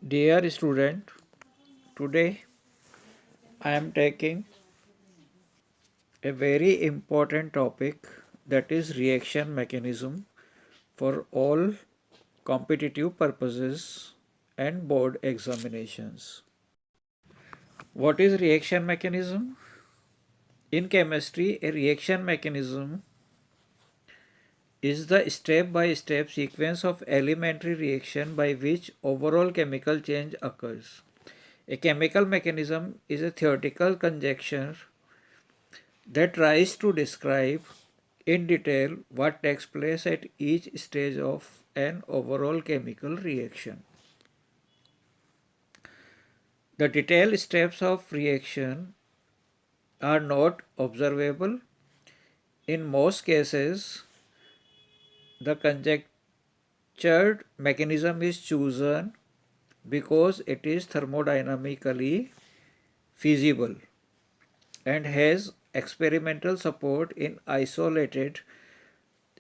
Dear student, today I am taking a very important topic, that is reaction mechanism for all competitive purposes and board examinations. What is reaction mechanism? In chemistry, a reaction mechanism is the step-by-step sequence of elementary reaction by which overall chemical change occurs. A chemical mechanism is a theoretical conjecture that tries to describe in detail what takes place at each stage of an overall chemical reaction. The detailed steps of reaction are not observable. In most cases, the conjectured mechanism is chosen because it is thermodynamically feasible and has experimental support in isolated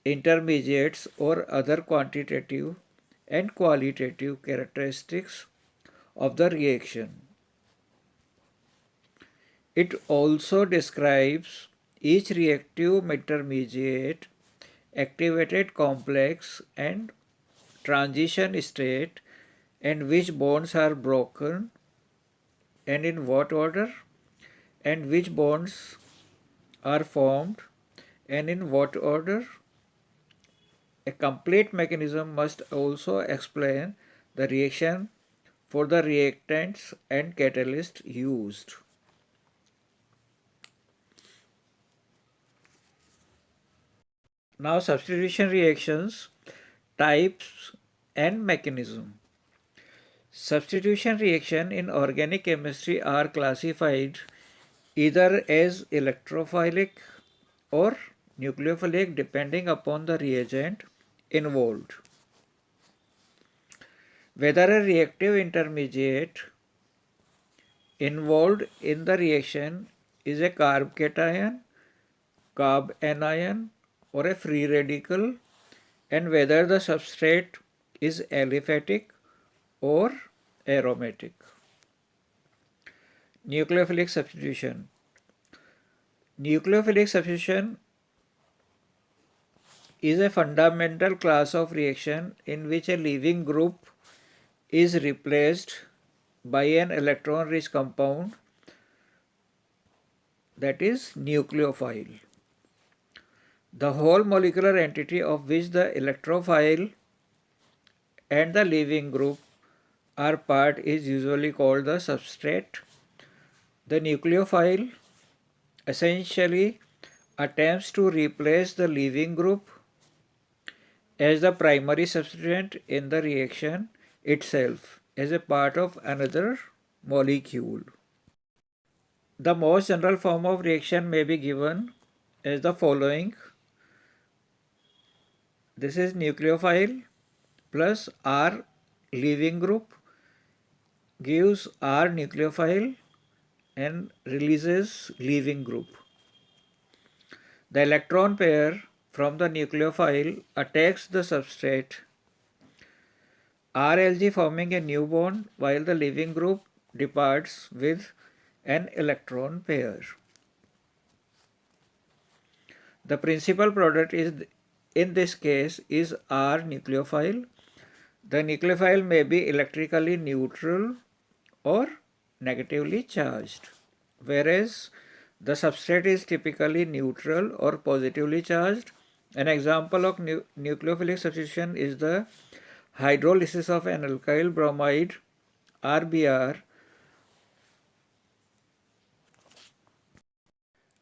intermediates or other quantitative and qualitative characteristics of the reaction. It also describes each reactive intermediate, activated complex and transition state, and which bonds are broken and in what order, and which bonds are formed and in what order. A complete mechanism must also explain the reaction for the reactants and catalysts used. Now substitution reactions, types and mechanism. Substitution reaction in organic chemistry are classified either as electrophilic or nucleophilic depending upon the reagent involved. Whether a reactive intermediate involved in the reaction is a carb cation, carb anion or a free radical, and whether the substrate is aliphatic or aromatic. Nucleophilic substitution. Nucleophilic substitution is a fundamental class of reaction in which a leaving group is replaced by an electron-rich compound, that is nucleophile. The whole molecular entity of which the electrophile and the leaving group are part is usually called the substrate. The nucleophile essentially attempts to replace the leaving group as the primary substituent in the reaction itself as a part of another molecule. The most general form of reaction may be given as the following. This is nucleophile plus R leaving group gives R nucleophile and releases leaving group. The electron pair from the nucleophile attacks the substrate, RLG forming a new bond while the leaving group departs with an electron pair. The principal product is, in this case, is R nucleophile. The nucleophile may be electrically neutral or negatively charged, whereas the substrate is typically neutral or positively charged. An example of nucleophilic substitution is the hydrolysis of an alkyl bromide RBr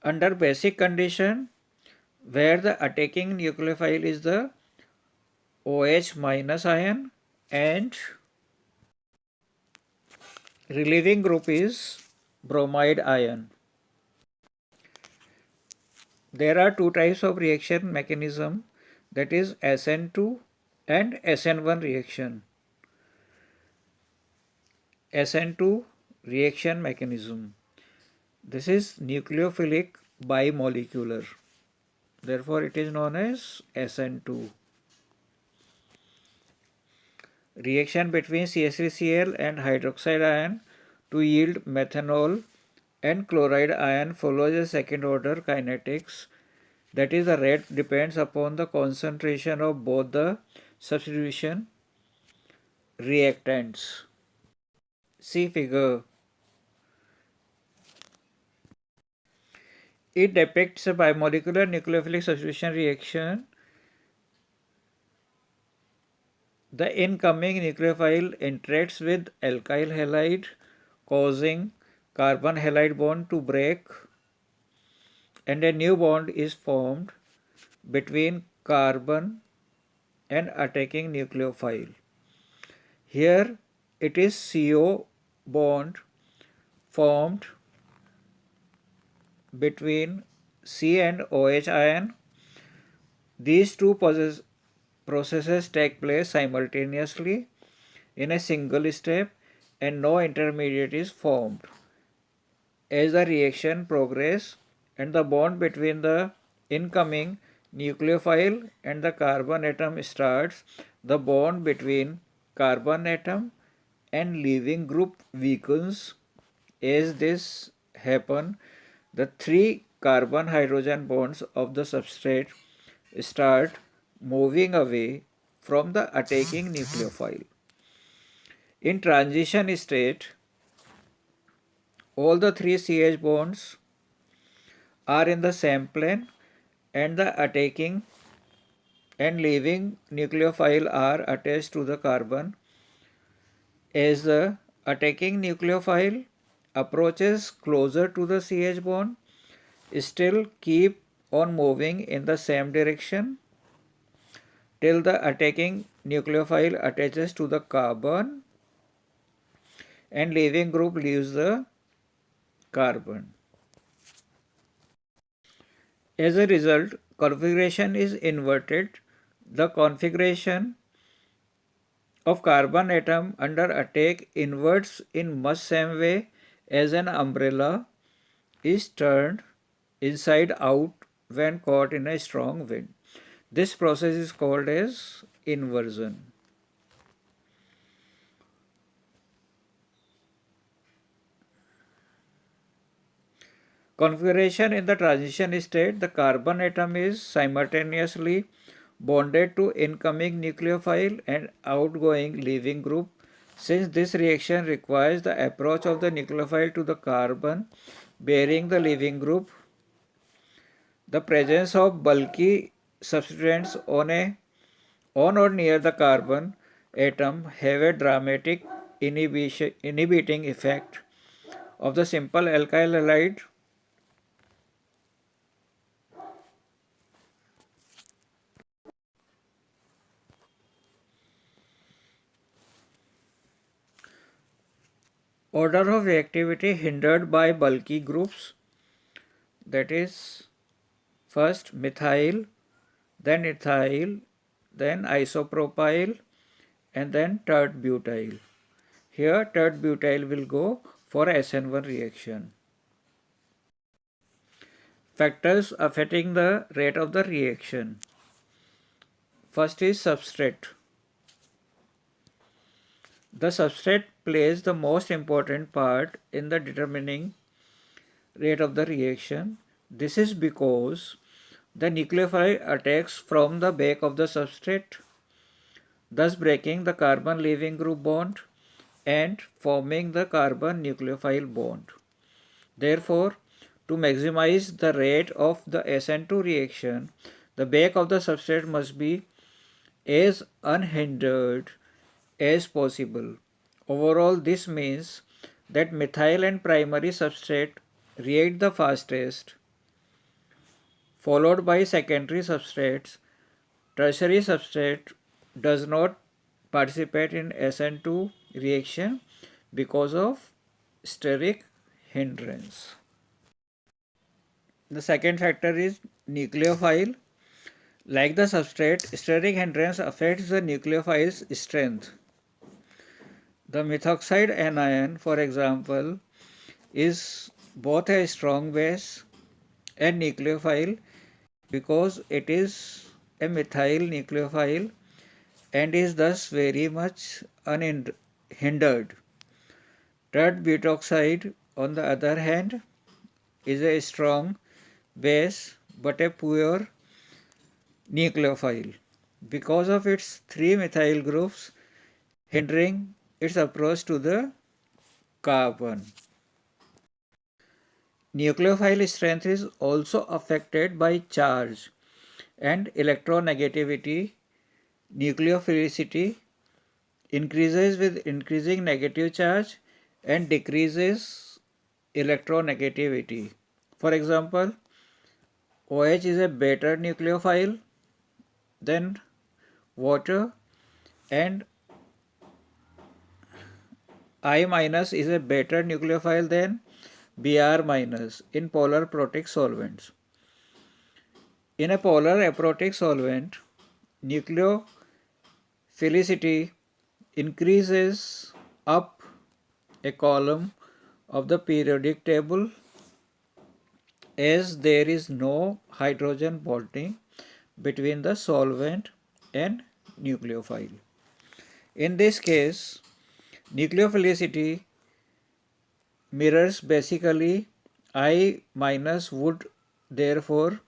under basic condition where the attacking nucleophile is the OH minus ion and relieving group is bromide ion. There are two types of reaction mechanism, that is SN2 and SN1 reaction. SN2 reaction mechanism. This is nucleophilic bimolecular. Therefore, it is known as SN2. reaction between CH3Cl and hydroxide ion to yield methanol and chloride ion follows a second order kinetics. That is, the rate depends upon the concentration of both the substitution reactants. See figure. It depicts a bimolecular nucleophilic substitution reaction. The incoming nucleophile interacts with alkyl halide, causing carbon halide bond to break, and a new bond is formed between carbon and attacking nucleophile. Here it is CO bond formed between C and OH ion. These two processes take place simultaneously in a single step and no intermediate is formed. As the reaction progresses and the bond between the incoming nucleophile and the carbon atom starts, the bond between carbon atom and leaving group weakens. As this happens, the three carbon hydrogen bonds of the substrate start moving away from the attacking nucleophile. In transition state, all the three CH bonds are in the same plane and the attacking and leaving nucleophile are attached to the carbon. As the attacking nucleophile approaches closer to the CH bond, still keep on moving in the same direction till the attacking nucleophile attaches to the carbon and leaving group leaves the carbon. As a result, configuration is inverted. The configuration of carbon atom under attack inverts in much same way as an umbrella is turned inside out when caught in a strong wind. This process is called as inversion. Configuration in the transition state, the carbon atom is simultaneously bonded to incoming nucleophile and outgoing leaving group. Since this reaction requires the approach of the nucleophile to the carbon bearing the leaving group, the presence of bulky substituents on or near the carbon atom have a dramatic inhibiting effect of the simple alkyl halide order of reactivity hindered by bulky groups, that is, first methyl, then ethyl, then isopropyl, and then tert butyl. Here tert butyl will go for SN1 reaction. Factors affecting the rate of the reaction. First is substrate. The substrate plays the most important part in the determining rate of the reaction. This is because the nucleophile attacks from the back of the substrate, thus breaking the carbon leaving group bond and forming the carbon nucleophile bond. Therefore, to maximize the rate of the SN2 reaction, the back of the substrate must be as unhindered as possible. Overall, this means that methyl and primary substrate react the fastest, followed by secondary substrates. Tertiary substrate does not participate in SN2 reaction because of steric hindrance. The second factor is nucleophile. Like the substrate, steric hindrance affects the nucleophile's strength. The methoxide anion, for example, is both a strong base and nucleophile because it is a methyl nucleophile and is thus very much unhindered. Tert butoxide, on the other hand, is a strong base but a poor nucleophile because of its 3 methyl groups hindering its approach to the carbon. Nucleophile strength is also affected by charge and electronegativity. Nucleophilicity increases with increasing negative charge and decreases electronegativity. For example, OH is a better nucleophile than water, and I minus is a better nucleophile than Br minus in polar protic solvents. In a polar aprotic solvent, nucleophilicity increases up a column of the periodic table as there is no hydrogen bonding between the solvent and nucleophile. In this case, nucleophilicity mirrors basically I minus would therefore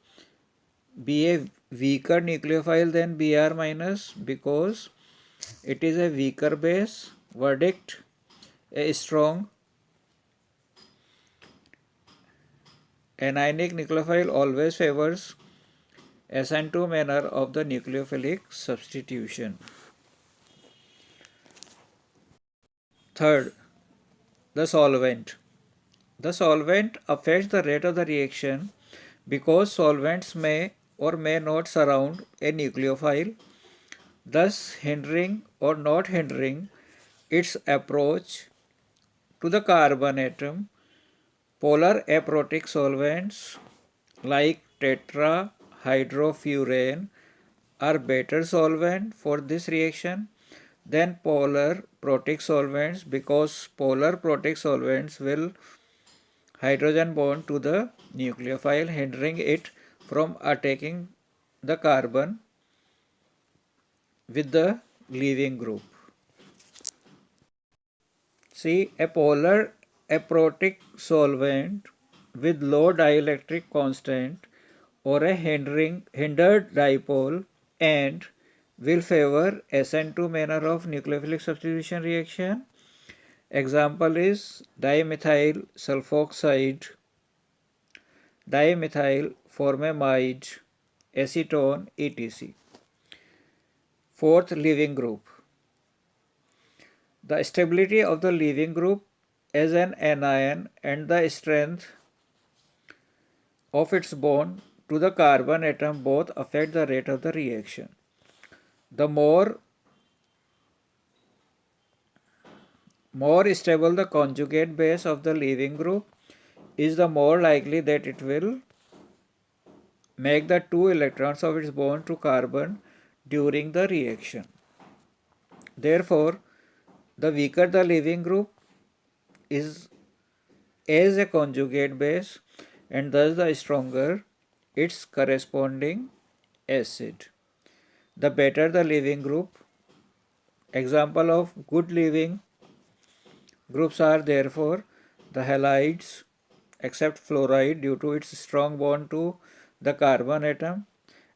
be a weaker nucleophile than Br minus because it is a weaker base. Verdict: a strong anionic nucleophile always favors SN2 manner of the nucleophilic substitution. Third, the solvent. The solvent affects the rate of the reaction because solvents may or may not surround a nucleophile, thus hindering or not hindering its approach to the carbon atom. Polar aprotic solvents like tetrahydrofurane are better solvent for this reaction than polar protic solvents because polar protic solvents will hydrogen bond to the nucleophile, hindering it from attacking the carbon with the leaving group. See, a polar aprotic solvent with low dielectric constant or a hindered dipole and will favor SN2 manner of nucleophilic substitution reaction. Example is dimethyl sulfoxide, dimethyl formamide, acetone, etc. Fourth, leaving group. The stability of the leaving group as an anion and the strength of its bond to the carbon atom both affect the rate of the reaction. The more stable the conjugate base of the leaving group is, the more likely that it will make the 2 electrons of its bond to carbon during the reaction. Therefore, the weaker the leaving group is as a conjugate base and thus the stronger its corresponding acid. The better the leaving group. Example of good leaving groups are therefore the halides except fluoride due to its strong bond to the carbon atom,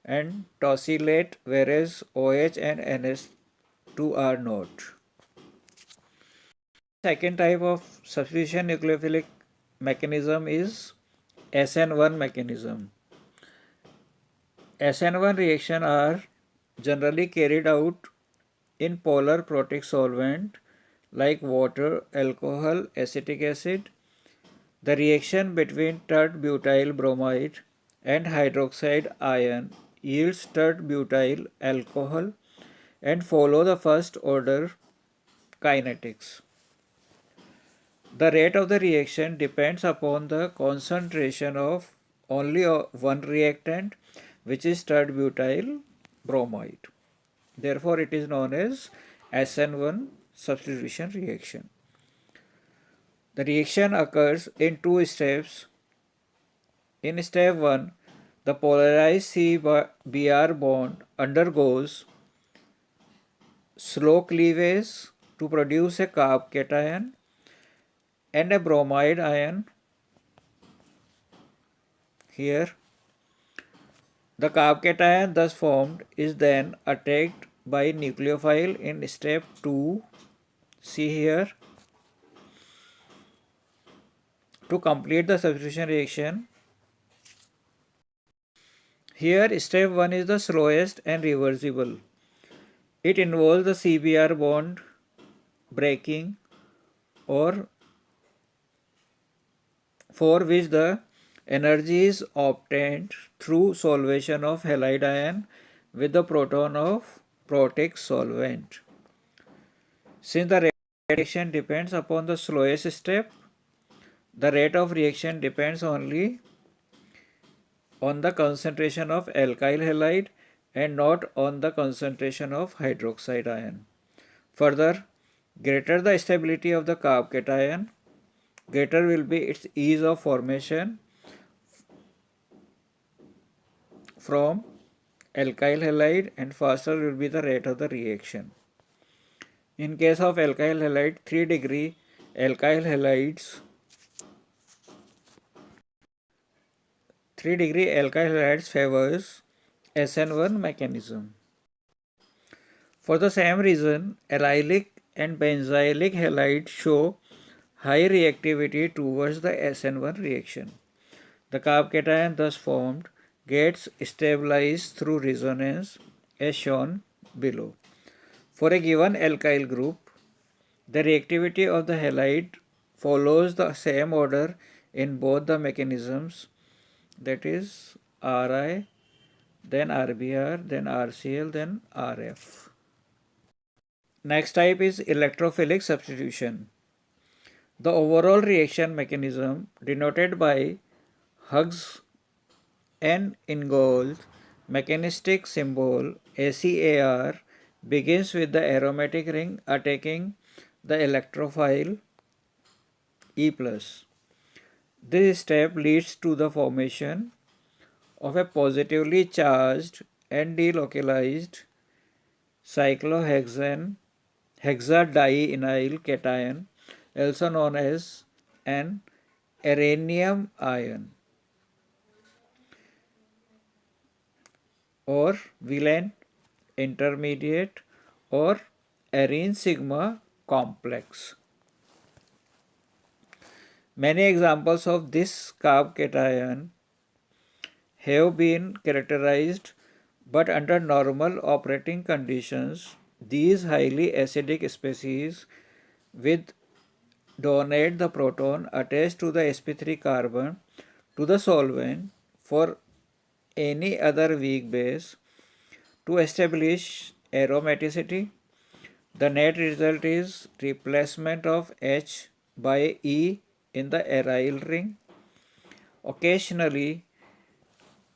and tosylate whereas OH and NH2 are not. Second type of substitution nucleophilic mechanism is SN1 mechanism. SN1 reaction are generally carried out in polar protic solvent like water, alcohol, acetic acid. The reaction between tert butyl bromide and hydroxide ion yields tert butyl alcohol and follow the first order kinetics. The rate of the reaction depends upon the concentration of only one reactant, which is tert butyl bromide. Therefore, it is known as SN1 substitution reaction. The reaction occurs in 2 steps. In step 1, the polarized CBr bond undergoes slow cleavage to produce a carb cation and a bromide ion here. The carb cation thus formed is then attacked by nucleophile in step 2, see here. To complete the substitution reaction, here step 1 is the slowest and reversible. It involves the CBr bond breaking, or for which the energy is obtained through solvation of halide ion with the proton of protic solvent. Since the reaction depends upon the slowest step, the rate of reaction depends only on the concentration of alkyl halide and not on the concentration of hydroxide ion. Further, greater the stability of the carb cation, greater will be its ease of formation from alkyl halide and faster will be the rate of the reaction. In case of alkyl halide, 3 degree alkyl halides, 3 degree alkyl halides favors SN1 mechanism. For the same reason, allylic and benzylic halides show high reactivity towards the SN1 reaction. The carb cation thus formed gets stabilized through resonance as shown below. For a given alkyl group, the reactivity of the halide follows the same order in both the mechanisms, that is Ri, then Rbr, then Rcl, then Rf. Next type is electrophilic substitution. The overall reaction mechanism, denoted by Hughes and Ingold mechanistic symbol ACAR, begins with the aromatic ring attacking the electrophile E+. This step leads to the formation of a positively charged and delocalized cyclohexane hexadienyl cation, also known as an aranium ion or Whelan intermediate or arene sigma complex. Many examples of this carb cation have been characterized, but under normal operating conditions, these highly acidic species with donate the proton attached to the sp3 carbon to the solvent for any other weak base to establish aromaticity. The net result is replacement of H by E in the aryl ring. Occasionally,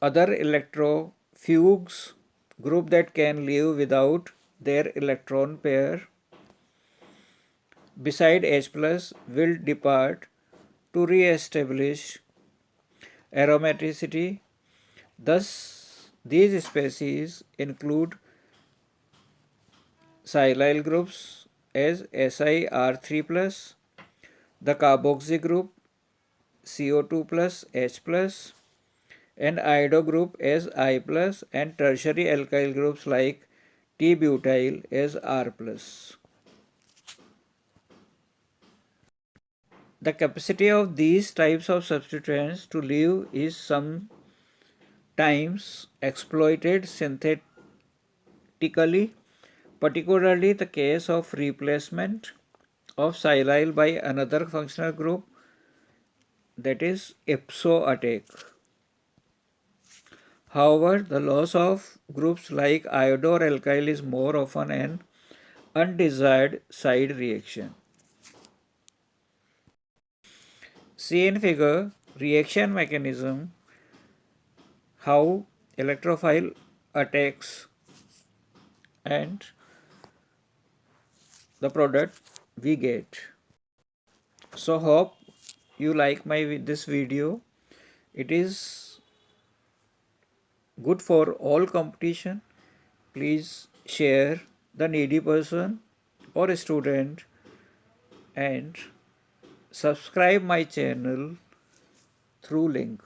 other electrofugues group that can live without their electron pair beside H+ will depart to re-establish aromaticity. Thus, these species include silyl groups as SiR3+, the carboxy group CO2+, H+, and iodo group as I+, and tertiary alkyl groups like T-butyl as R+. The capacity of these types of substituents to live is sometimes exploited synthetically, particularly the case of replacement of silyl by another functional group, that is ipso attack. However, the loss of groups like iodo or alkyl is more often an undesired side reaction. See in figure reaction mechanism, how electrophile attacks and the product we get. So hope you like this video. It is good for all competition. Please share the needy person or a student and subscribe my channel through link.